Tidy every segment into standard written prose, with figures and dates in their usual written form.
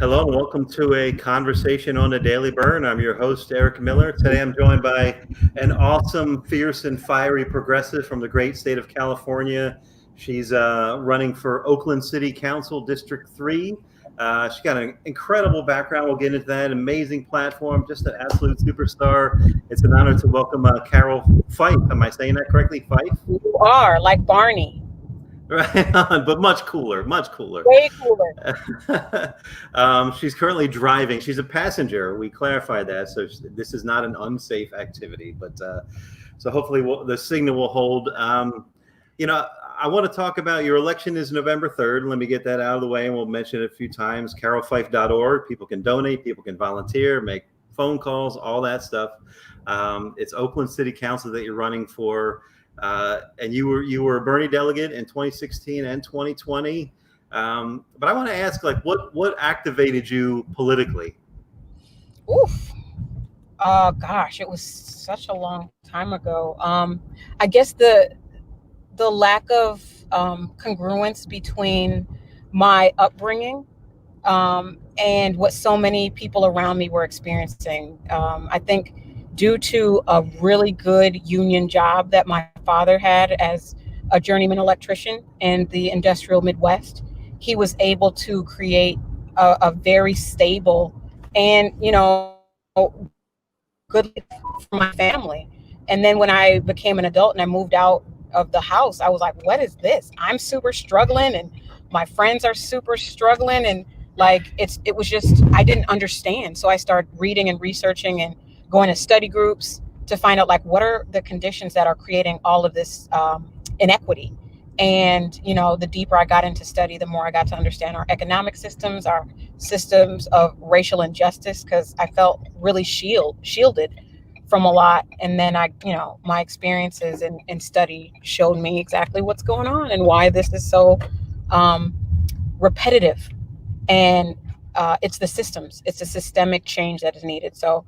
Hello and welcome to a conversation on the Daily Bern. I'm your host, Eric Miller. Today I'm joined by an awesome, fierce, and fiery progressive from the great state of California. She's running for Oakland City Council, District 3. She's got an incredible background. We'll get into that. Amazing platform, just an absolute superstar. It's an honor to welcome Carroll Fife. Am I saying that correctly, Fife? You are like Barney. Right on, but much cooler, much cooler. Way cooler. She's currently driving. She's a passenger. We clarified that, so this is not an unsafe activity. But so hopefully the signal will hold. I want to talk about your election is November 3rd. Let me get that out of the way, and we'll mention it a few times. CarrollFife.org. People can donate. People can volunteer, make phone calls, all that stuff. It's Oakland City Council that you're running for. And you were a Bernie delegate in 2016 and 2020. But I want to ask, like, what activated you politically? Oof. Gosh, it was such a long time ago. I guess the lack of congruence between my upbringing and what so many people around me were experiencing. I think due to a really good union job that my father had as a journeyman electrician in the industrial Midwest, he was able to create a very stable and, good life for my family. And then when I became an adult and I moved out of the house, I was like, what is this? I'm super struggling and my friends are super struggling. And like, it was just, I didn't understand. So I started reading and researching and going to study groups to find out, like, what are the conditions that are creating all of this inequity. And, the deeper I got into study, the more I got to understand our economic systems, our systems of racial injustice, because I felt really shielded from a lot. And then my experiences in study showed me exactly what's going on and why this is so repetitive. And it's the systems, it's a systemic change that is needed. So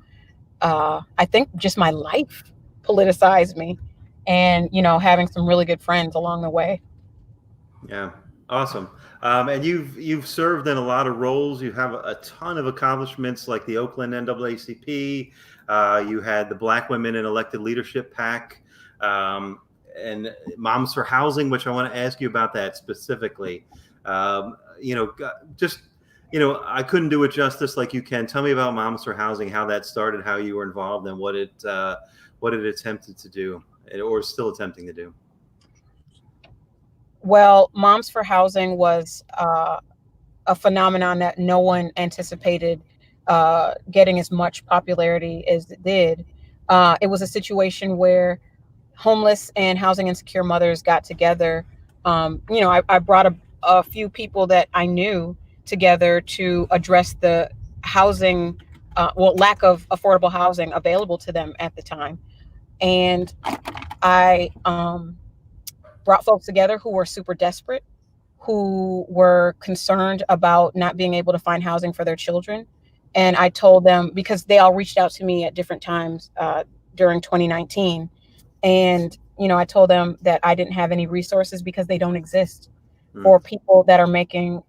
I think just my life politicized me and, having some really good friends along the way. Yeah, awesome. And you've served in a lot of roles. You have a ton of accomplishments, like the Oakland NAACP. You had the Black Women in Elected Leadership PAC, and Moms for Housing, which I want to ask you about that specifically. I couldn't do it justice like you can. Tell me about Moms for Housing, how that started, how you were involved, and what it attempted to do, or is still attempting to do. Well, Moms for Housing was a phenomenon that no one anticipated getting as much popularity as it did. It was a situation where homeless and housing insecure mothers got together. I brought a few people that I knew together to address the housing, lack of affordable housing available to them at the time. And I brought folks together who were super desperate, who were concerned about not being able to find housing for their children. And I told them, because they all reached out to me at different times during 2019. And, I told them that I didn't have any resources because they don't exist for people that are making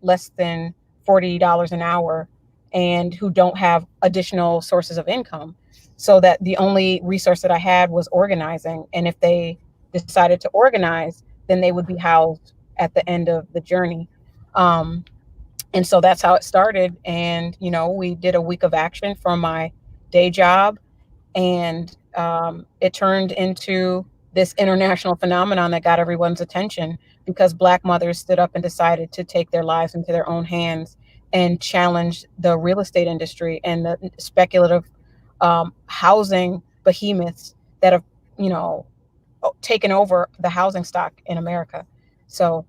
less than $40 an hour and who don't have additional sources of income. So that the only resource that I had was organizing. And if they decided to organize, then they would be housed at the end of the journey. And so that's how it started. And, we did a week of action from my day job, and it turned into this international phenomenon that got everyone's attention because Black mothers stood up and decided to take their lives into their own hands and challenge the real estate industry and the speculative housing behemoths that have, taken over the housing stock in America. So,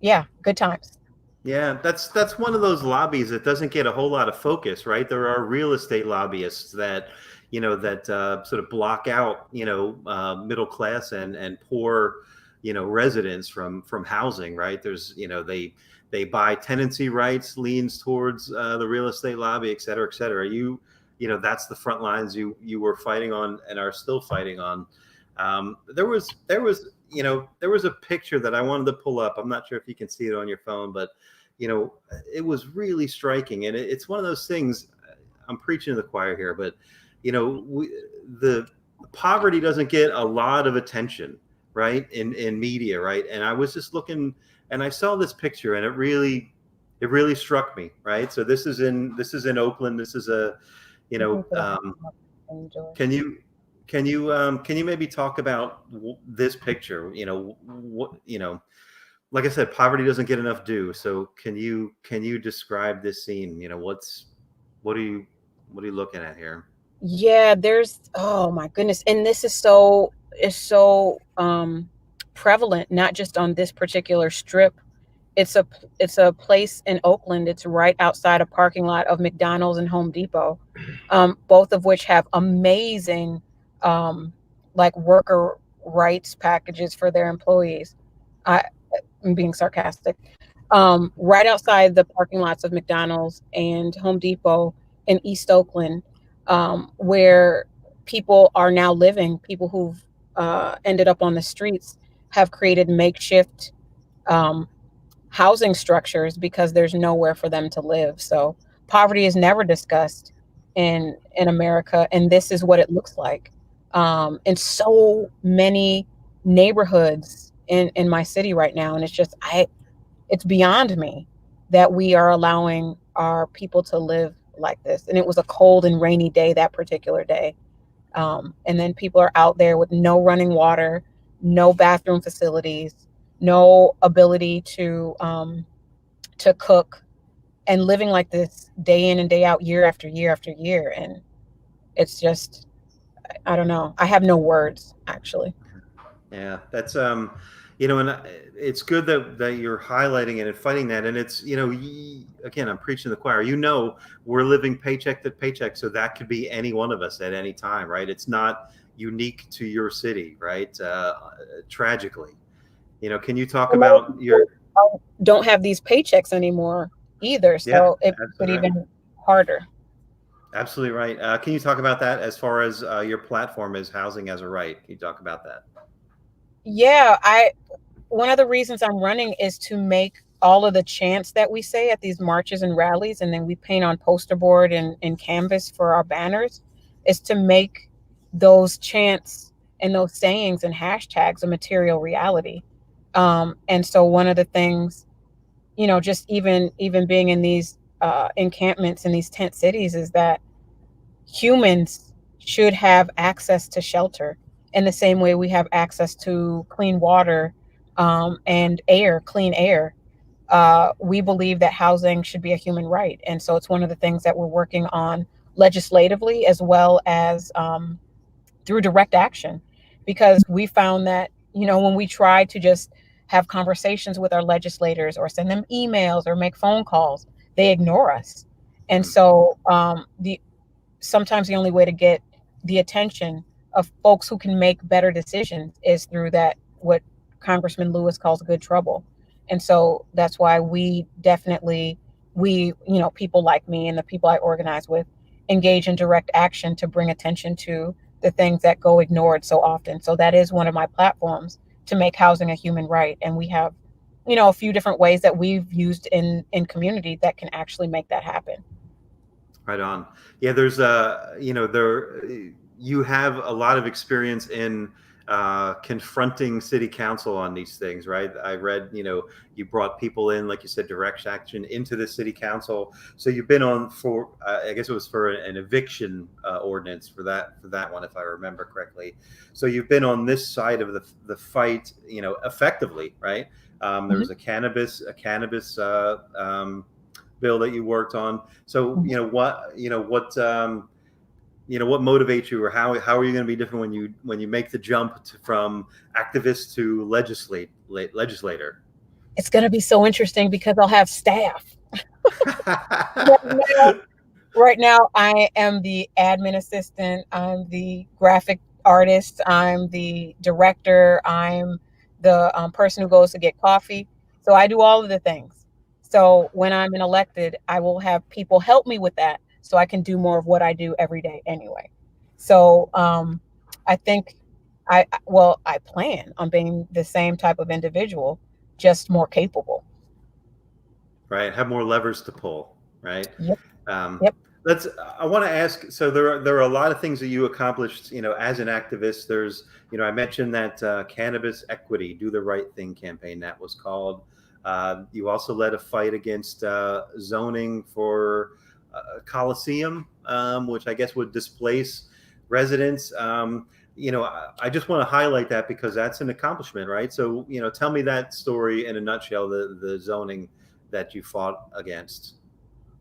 yeah, good times. Yeah, that's one of those lobbies that doesn't get a whole lot of focus, right? There are real estate lobbyists that sort of block out middle class and poor residents from housing, right? There's they buy tenancy rights, leans towards the real estate lobby, et cetera, et cetera. That's the front lines you were fighting on and are still fighting on. There was a picture that I wanted to pull up. I'm not sure if you can see it on your phone, but it was really striking. And it's one of those things. I'm preaching to the choir here, but the poverty doesn't get a lot of attention, right, in media, right? And I was just looking, and I saw this picture, and it really struck me, right? So this is in Oakland. This is a, can you can you maybe talk about this picture? Like I said, poverty doesn't get enough due. So can you describe this scene? What are you looking at here? Yeah, there's, oh my goodness. And this is so prevalent, not just on this particular strip. It's a place in Oakland. It's right outside a parking lot of McDonald's and Home Depot, both of which have amazing like worker rights packages for their employees. I'm being sarcastic. Right outside the parking lots of McDonald's and Home Depot in East Oakland, where people are now living. People who've ended up on the streets have created makeshift housing structures because there's nowhere for them to live. So poverty is never discussed in America, and this is what it looks like in so many neighborhoods in my city right now. And it's beyond me that we are allowing our people to live like this. And it was a cold and rainy day that particular day. And then people are out there with no running water, no bathroom facilities, no ability to cook, and living like this day in and day out, year after year after year. And it's just, I don't know. I have no words, actually. Yeah, that's and it's good that you're highlighting it and fighting that. And it's again, I'm preaching to the choir. We're living paycheck to paycheck, so that could be any one of us at any time, right? It's not unique to your city, right? Tragically, can you talk about your don't have these paychecks anymore either, so it makes it even harder. Absolutely right. Can you talk about that as far as your platform is housing as a right? Can you talk about that? Yeah, one of the reasons I'm running is to make all of the chants that we say at these marches and rallies, and then we paint on poster board and canvas for our banners, is to make those chants and those sayings and hashtags a material reality. And so one of the things, just even being in these encampments in these tent cities, is that humans should have access to shelter in the same way we have access to clean water and clean air. We believe that housing should be a human right. And so it's one of the things that we're working on legislatively, as well as through direct action, because we found that, when we try to just have conversations with our legislators or send them emails or make phone calls, they ignore us. And so sometimes the only way to get the attention of folks who can make better decisions is through that, what Congressman Lewis calls good trouble. And so that's why we definitely, people like me and the people I organize with, engage in direct action to bring attention to the things that go ignored so often. So that is one of my platforms, to make housing a human right. And we have, a few different ways that we've used in community that can actually make that happen. Right on. Yeah, there's you have a lot of experience in confronting city council on these things, right? I read, you brought people in, like you said, direct action into the city council. So you've been on for, I guess it was for an eviction ordinance for that one, if I remember correctly. So you've been on this side of the fight, effectively, right? There was a cannabis bill that you worked on. So what motivates you, or how are you going to be different when you make the jump from activist to legislator? It's going to be so interesting because I'll have staff. Right now, I am the admin assistant. I'm the graphic artist. I'm the director. I'm the person who goes to get coffee. So I do all of the things. So when I'm elected, I will have people help me with that, so I can do more of what I do every day anyway. So I think I plan on being the same type of individual, just more capable. right? Have more levers to pull, right? Yep. Um, Yep. I want to ask. So there are a lot of things that you accomplished, as an activist. There's, I mentioned that cannabis equity, do the right thing campaign that was called. You also led a fight against zoning for Coliseum, which I guess would displace residents. I just want to highlight that because that's an accomplishment, right? So, tell me that story in a nutshell, the zoning that you fought against.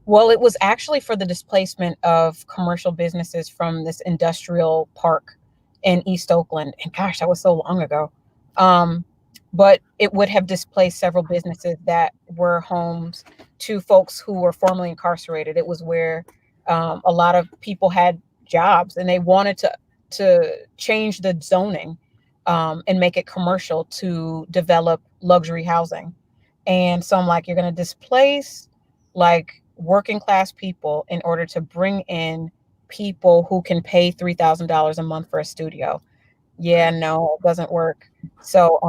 Well, it was actually for the displacement of commercial businesses from this industrial park in East Oakland. And gosh, that was so long ago. Um, but it would have displaced several businesses that were homes to folks who were formerly incarcerated. It was where a lot of people had jobs, and they wanted to change the zoning and make it commercial to develop luxury housing. And so I'm like, you're going to displace like working class people in order to bring in people who can pay $3,000 a month for a studio. Yeah, Right. no, it doesn't work. So,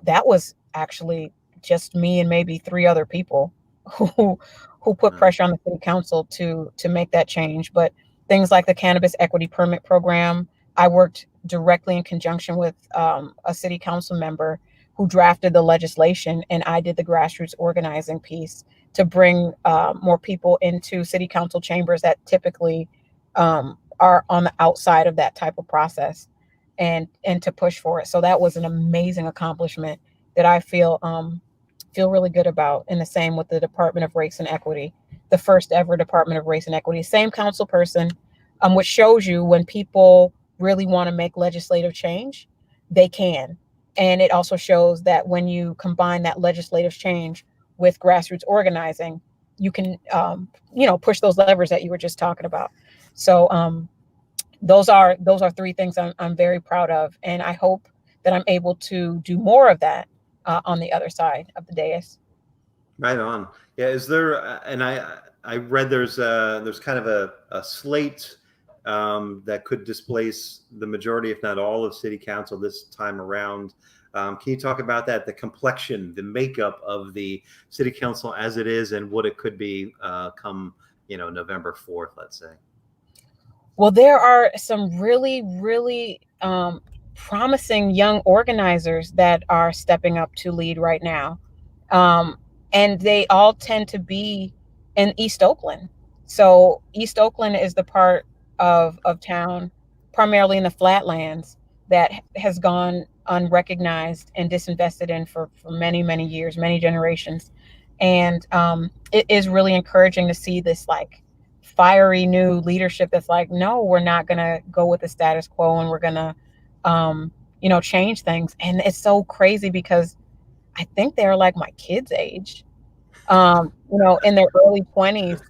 that was actually just me and maybe three other people who who put Wow. pressure on the city council to make that change. But things like the cannabis equity permit program, I worked directly in conjunction with a city council member who drafted the legislation, and I did the grassroots organizing piece to bring more people into city council chambers that typically are on the outside of that type of process, and to push for it. So that was an amazing accomplishment that I feel really good about. And the same with the Department of Race and Equity, the first ever Department of Race and Equity, same council person, which shows you when people really want to make legislative change, they can. And it also shows that when you combine that legislative change with grassroots organizing, you can push those levers that you were just talking about. So those are three things I'm very proud of, and I hope that I'm able to do more of that on the other side of the dais. Right on. Yeah. Is there? And I read there's kind of a slate that could displace the majority, if not all, of city council this time around. Can you talk about that? The complexion, the makeup of the city council as it is, and what it could be come November 4th, let's say. Well, there are some really, really promising young organizers that are stepping up to lead right now. Um, and they all tend to be in East Oakland. So East Oakland is the part of town, primarily in the flatlands, that has gone unrecognized and disinvested in for many, many years, many generations. And it is really encouraging to see this like fiery new leadership that's like, no, we're not going to go with the status quo, and we're going to, change things. And it's so crazy because I think they're like my kids' age, in their early 20s,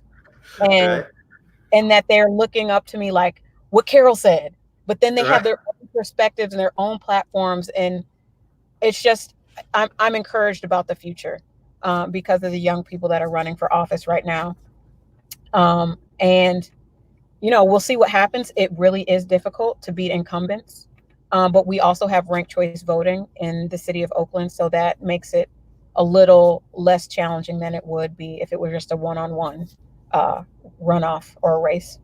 and Right. that they're looking up to me like what Carroll said, but then they have Right. their own perspectives and their own platforms, and it's just I'm encouraged about the future because of the young people that are running for office right now, and we'll see what happens. It really is difficult to beat incumbents, but we also have ranked choice voting in the city of Oakland, so that makes it a little less challenging than it would be if it were just a one-on-one uh, runoff or a race.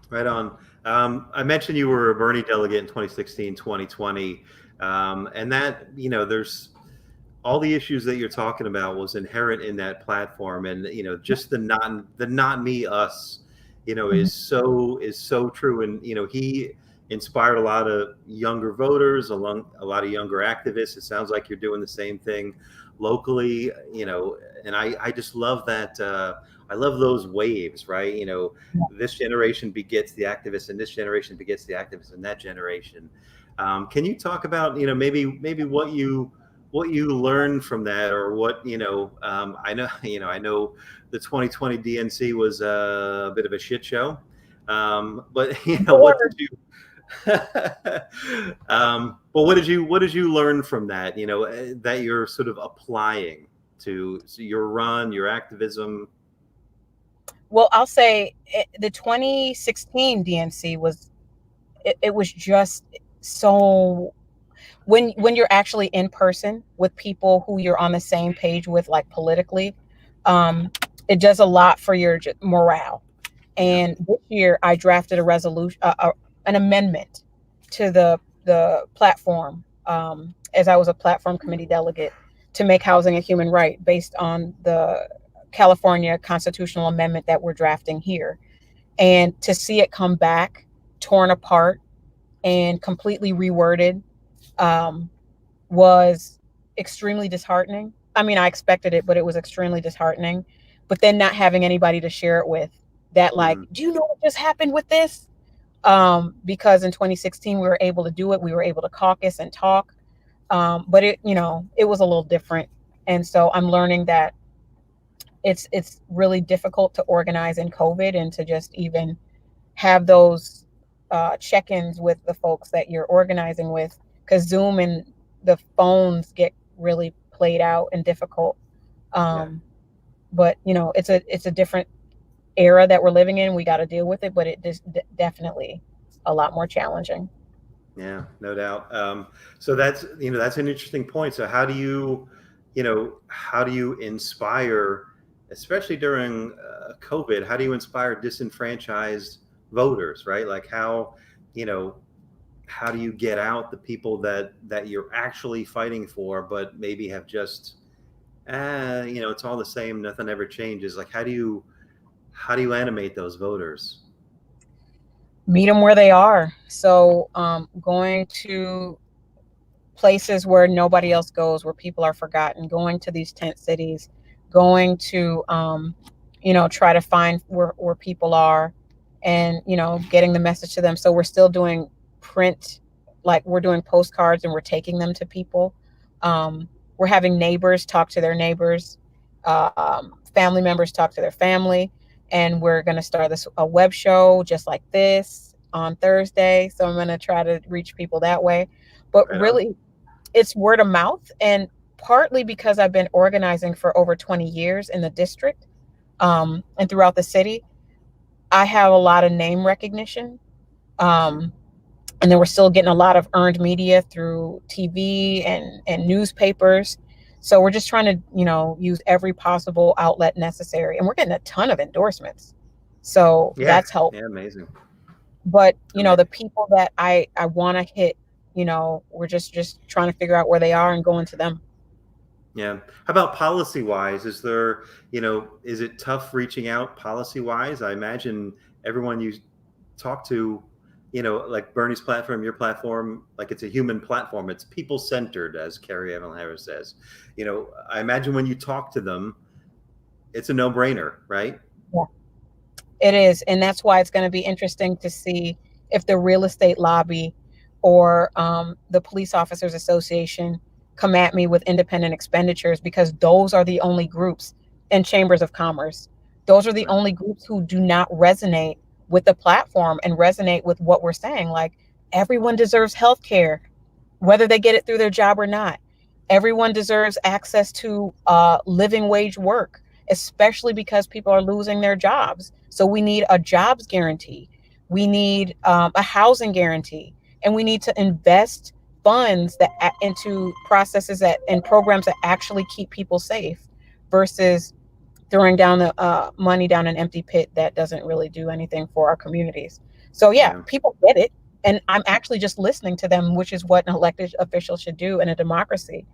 Right on. I mentioned you were a Bernie delegate in 2016, 2020, and that there's all the issues that you're talking about was inherent in that platform, and just the not me us, Mhm. is so true, and he inspired a lot of younger voters, along a lot of younger activists. It sounds like you're doing the same thing locally, and I just love that. I love those waves, right? This generation begets the activists, and this generation begets the activists, and that generation. Can you talk about maybe what you learned from that, or what I know I know the 2020 DNC was a bit of a shit show, but what did you but what did you learn from that, that you're sort of applying to your run, your activism? Well, I'll say the 2016 DNC it was just so when you're actually in person with people who you're on the same page with, like politically, It does a lot for your morale. And this year, I drafted a resolution, an amendment to the platform, as I was a platform committee delegate, to make housing a human right based on the California constitutional amendment that we're drafting here. And to see it come back torn apart and completely reworded, was extremely disheartening. I mean, I expected it, but it was extremely disheartening. But then not having anybody to share it with, that like, do you know what just happened with this? Because in 2016 we were able to do it. We were able to caucus and talk, but it, it was a little different. And so I'm learning that it's really difficult to organize in COVID and to just even have those check-ins with the folks that you're organizing with, because Zoom and the phones get really played out and difficult. But it's a different era that we're living in. We got to deal with it, but it is definitely a lot more challenging. Yeah, no doubt. So that's an interesting point. So how do you inspire, especially during COVID, how do you inspire disenfranchised voters, right? Like how do you get out the people that you're actually fighting for, but maybe have just, it's all the same, nothing ever changes. Like, how do you animate those voters? Meet them where they are. So going to places where nobody else goes, where people are forgotten, going to these tent cities, going to, try to find where people are, and, getting the message to them. So we're still doing print, like we're doing postcards and we're taking them to people. We're having neighbors talk to their neighbors, family members talk to their family. And we're going to start a web show just like this on Thursday. So I'm going to try to reach people that way. But really, it's word of mouth. And partly because I've been organizing for over 20 years in the district, and throughout the city, I have a lot of name recognition. And then we're still getting a lot of earned media through TV and newspapers. So we're just trying to, use every possible outlet necessary. And we're getting a ton of endorsements. So that's helpful. Yeah, amazing. But, the people that I want to hit, we're just trying to figure out where they are and going to them. Yeah. How about policy wise? Is there, is it tough reaching out policy wise? I imagine everyone you talk to, like Bernie's platform, your platform, like it's a human platform. It's people centered, as Carrie Evan Harris says. I imagine when you talk to them, it's a no brainer, right? Yeah, it is. And that's why it's going to be interesting to see if the real estate lobby or the Police Officers Association come at me with independent expenditures, because those are the only groups, and chambers of commerce. Those are the only groups who do not resonate with the platform and resonate with what we're saying. Like, everyone deserves health care, whether they get it through their job or not. Everyone deserves access to living wage work, especially because people are losing their jobs. So we need a jobs guarantee. We need a housing guarantee, and we need to invest funds into processes and programs that actually keep people safe, versus throwing down the money down an empty pit that doesn't really do anything for our communities. So people get it. And I'm actually just listening to them, which is what an elected official should do in a democracy,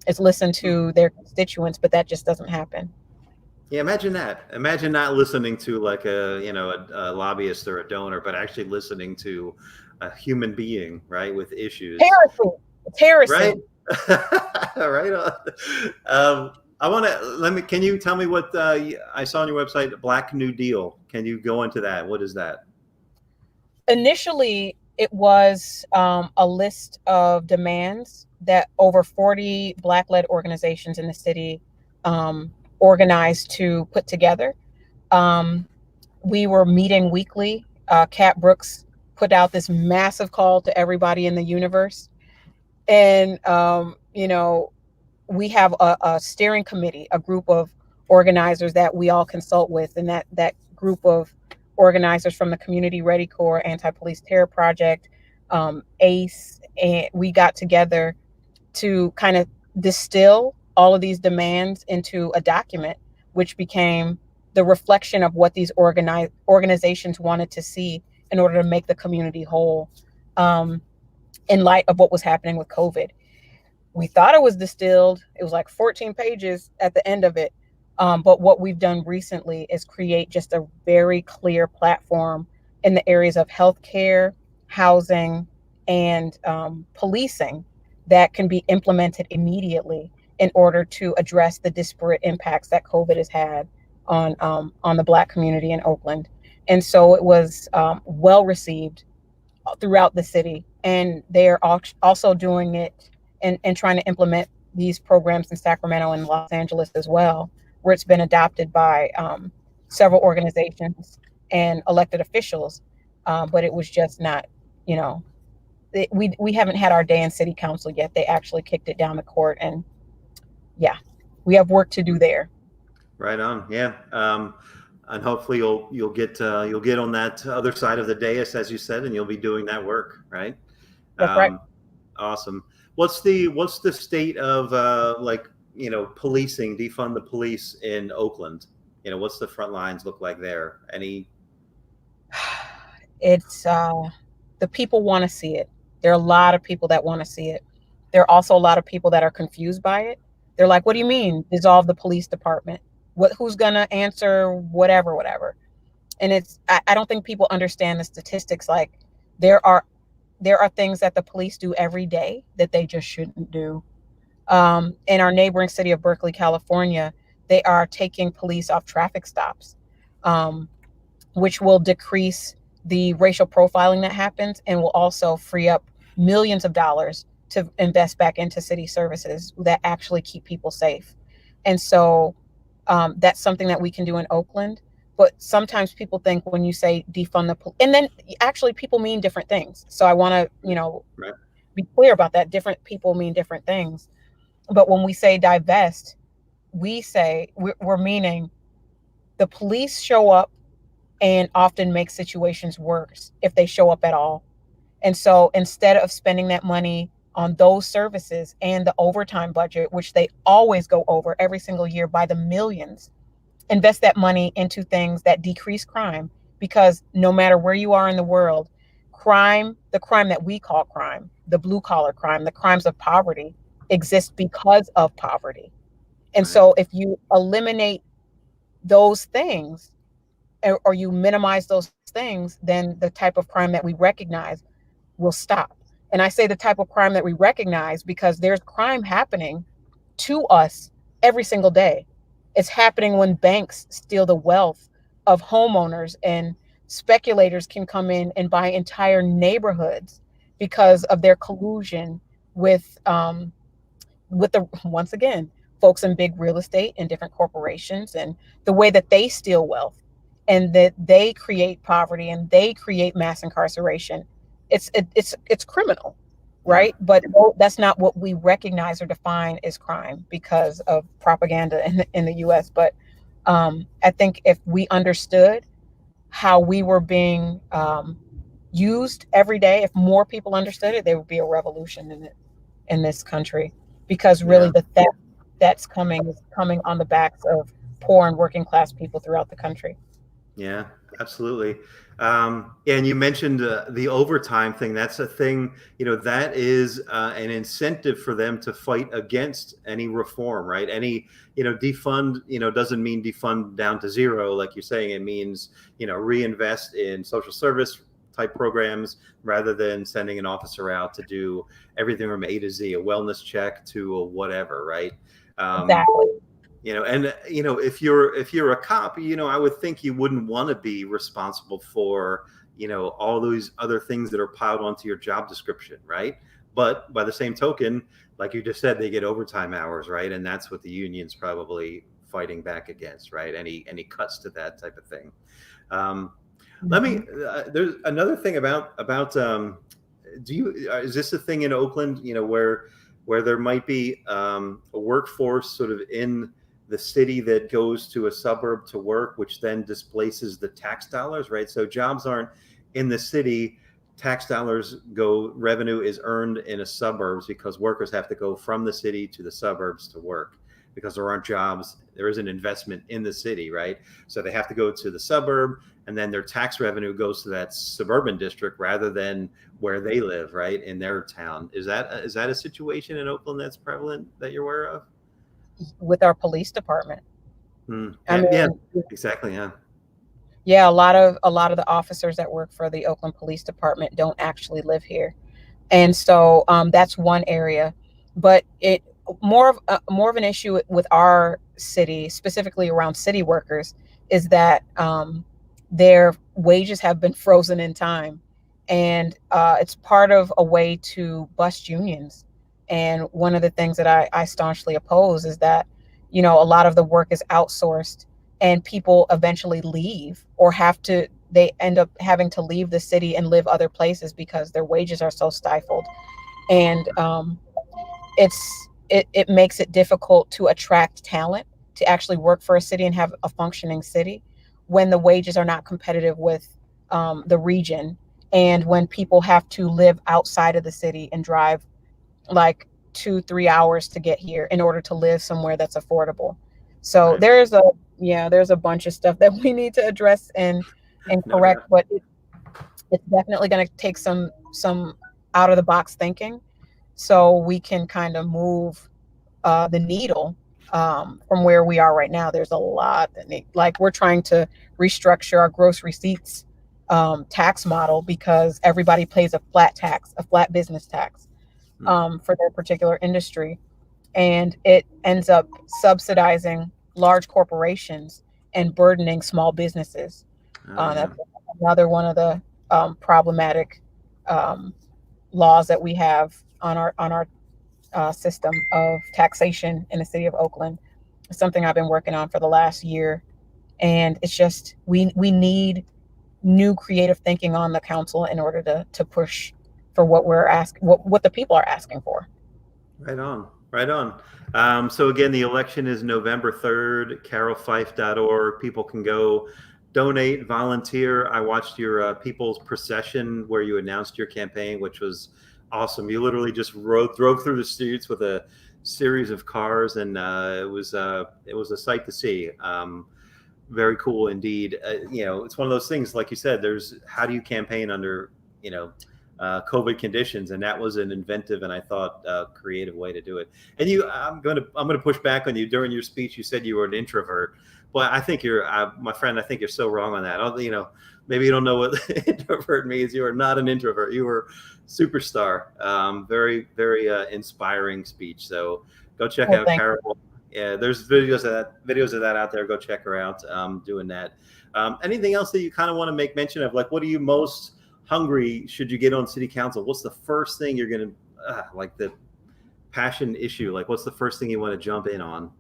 is listen to their constituents, but that just doesn't happen. Yeah, imagine that. Imagine not listening to like a lobbyist or a donor, but actually listening to a human being, right, with issues. Terrorism. Right. Right. Can you tell me what I saw on your website, Black New Deal? Can you go into that? What is that? Initially, it was a list of demands that over 40 Black-led organizations in the city organized to put together. We were meeting weekly. Cat Brooks put out this massive call to everybody in the universe. And, we have a steering committee, a group of organizers that we all consult with. And that group of organizers from the Community Ready Corps, Anti-Police Terror Project, ACE, and we got together to kind of distill all of these demands into a document, which became the reflection of what these organizations wanted to see in order to make the community whole, in light of what was happening with COVID. We thought it was distilled. It was like 14 pages at the end of it. But what we've done recently is create just a very clear platform in the areas of healthcare, housing, and policing that can be implemented immediately in order to address the disparate impacts that COVID has had on the Black community in Oakland. And so it was well received throughout the city, and they're also doing it and trying to implement these programs in Sacramento and Los Angeles as well, where it's been adopted by several organizations and elected officials. But it was just not, you know, we haven't had our day in city council yet. They actually kicked it down the court, and yeah, we have work to do there. Right on. Yeah. And hopefully you'll get on that other side of the dais, as you said, and you'll be doing that work, right? That's right. Awesome. What's the state of policing, defund the police in Oakland? What's the front lines look like there? It's the people want to see it. There are a lot of people that want to see it. There are also a lot of people that are confused by it. They're like, what do you mean dissolve the police department? Who's gonna answer whatever? And I don't think people understand the statistics. Like there are things that the police do every day that they just shouldn't do. In our neighboring city of Berkeley, California, they are taking police off traffic stops, which will decrease the racial profiling that happens and will also free up millions of dollars to invest back into city services that actually keep people safe. And so that's something that we can do in Oakland. But sometimes people think when you say defund the police, and then actually people mean different things. So I want to, Right. be clear about that. Different people mean different things. But when we say divest, we say we're meaning the police show up and often make situations worse if they show up at all. And so instead of spending that money on those services and the overtime budget, which they always go over every single year by the millions, invest that money into things that decrease crime, because no matter where you are in the world, the crime that we call crime, the blue collar crime, the crimes of poverty exist because of poverty. And so if you eliminate those things or you minimize those things, then the type of crime that we recognize will stop. And I say the type of crime that we recognize because there's crime happening to us every single day. It's happening when banks steal the wealth of homeowners, and speculators can come in and buy entire neighborhoods because of their collusion with the, once again, folks in big real estate and different corporations, and the way that they steal wealth and that they create poverty and they create mass incarceration. It's criminal, right? But that's not what we recognize or define as crime because of propaganda in the US. But I think if we understood how we were being used every day, if more people understood it, there would be a revolution in this country, because really the theft that's coming is coming on the backs of poor and working class people throughout the country. Yeah, absolutely. And you mentioned the overtime thing. That's a thing, that is an incentive for them to fight against any reform, right? Any, defund, doesn't mean defund down to zero, like you're saying. It means, reinvest in social service type programs rather than sending an officer out to do everything from A to Z, a wellness check to a whatever, right? Exactly. And if you're a cop, I would think you wouldn't want to be responsible for, all those other things that are piled onto your job description, right? But by the same token, like you just said, they get overtime hours, right? And that's what the union's probably fighting back against, right? Any cuts to that type of thing. Let me. There's another thing about. Is this a thing in Oakland? Where there might be a workforce sort of in the city that goes to a suburb to work, which then displaces the tax dollars, right? So jobs aren't in the city, tax dollars revenue is earned in the suburbs because workers have to go from the city to the suburbs to work. because there aren't jobs. There isn't investment in the city, right? So they have to go to the suburb, and then their tax revenue goes to that suburban district rather than where they live, right, in their town. Is that a situation in Oakland that's prevalent that you're aware of? With our police department. I Yeah, yeah, mean, exactly. Yeah. yeah, a lot of the officers that work for the Oakland Police Department don't actually live here, and so that's one area. But it more of an issue with our city, specifically around city workers, is that their wages have been frozen in time, and it's part of a way to bust unions. And one of the things that I staunchly oppose is that, a lot of the work is outsourced, and people eventually leave, or they end up having to leave the city and live other places because their wages are so stifled. And it makes it difficult to attract talent to actually work for a city and have a functioning city when the wages are not competitive with the region, and when people have to live outside of the city and drive like 2-3 hours to get here in order to live somewhere that's affordable. So Right. there's a bunch of stuff that we need to address and No correct, doubt. but it's definitely going to take some out of the box thinking, so we can kind of move the needle from where we are right now. There's a lot like we're trying to restructure our gross receipts tax model because everybody pays a flat business tax for their particular industry, and it ends up subsidizing large corporations and burdening small businesses. Oh yeah. That's another one of the problematic um, laws that we have on our system of taxation in the city of Oakland. It's something I've been working on for the last year, and it's just we need new creative thinking on the council in order to push for what the people are asking for. Right on. Right on. So again, the election is November 3rd, carrollfife.org. People can go donate, volunteer. I watched your People's Procession where you announced your campaign, which was awesome. You literally just drove through the streets with a series of cars, and it was a sight to see. Very cool indeed. It's one of those things, like you said, how do you campaign under, COVID conditions, and that was an inventive and I thought creative way to do it. And I'm going to push back on you. During your speech, you said you were an introvert. Well, I think you're, my friend. I think you're so wrong on that. Maybe you don't know what introvert means. You are not an introvert. You were superstar. Very, very inspiring speech. So go check Well, out thank you. Carol. Yeah, there's videos of that out there. Go check her out doing that. Anything else that you kind of want to make mention of? Like, what are you most hungry should you get on city council? What's the first thing you're going to like, the passion issue? Like, what's the first thing you want to jump in on?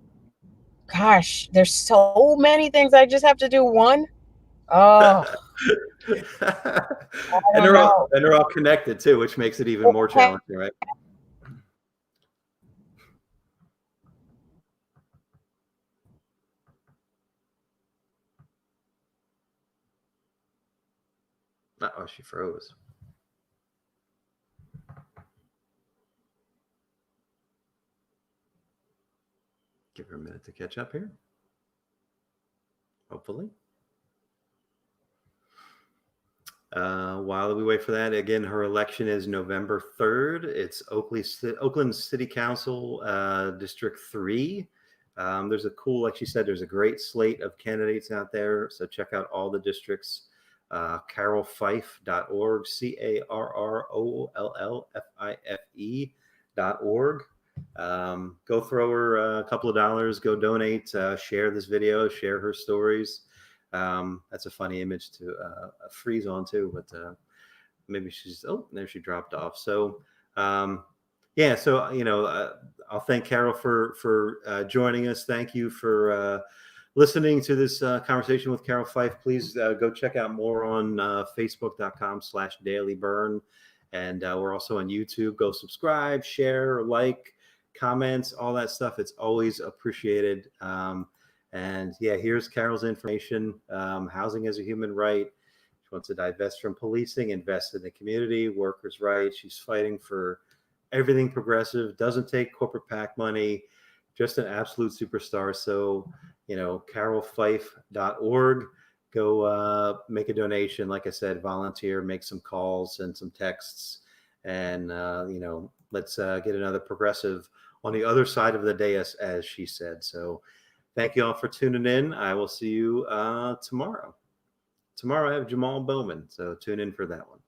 Gosh, there's so many things. I just have to do one. Oh, I And don't they're all know. connected too, which makes it even more Okay. challenging, right? Oh, she froze. Give her a minute to catch up here. Hopefully. While we wait for that, again, her election is November 3rd. It's Oakland City Council, District 3. There's a cool, like she said, there's a great slate of candidates out there. So check out all the districts. carrollfife.org, carrollfife.org. Go throw her a couple of dollars, go donate, share this video, share her stories. That's a funny image to freeze on too, but maybe there she dropped off. So yeah, so I'll thank Carol for joining us. Thank you for listening to this conversation with Carroll Fife. Please go check out more on facebook.com/dailybern. And we're also on YouTube. Go subscribe, share, like, comments, all that stuff. It's always appreciated. And yeah, here's Carol's information. Housing as a human right. She wants to divest from policing, invest in the community, workers' rights. She's fighting for everything progressive, doesn't take corporate PAC money, just an absolute superstar. So, carrollfife.org. Go make a donation. Like I said, volunteer, make some calls and some texts, and let's get another progressive on the other side of the dais, as she said. So, thank you all for tuning in. I will see you tomorrow. Tomorrow I have Jamal Bowman, so tune in for that one.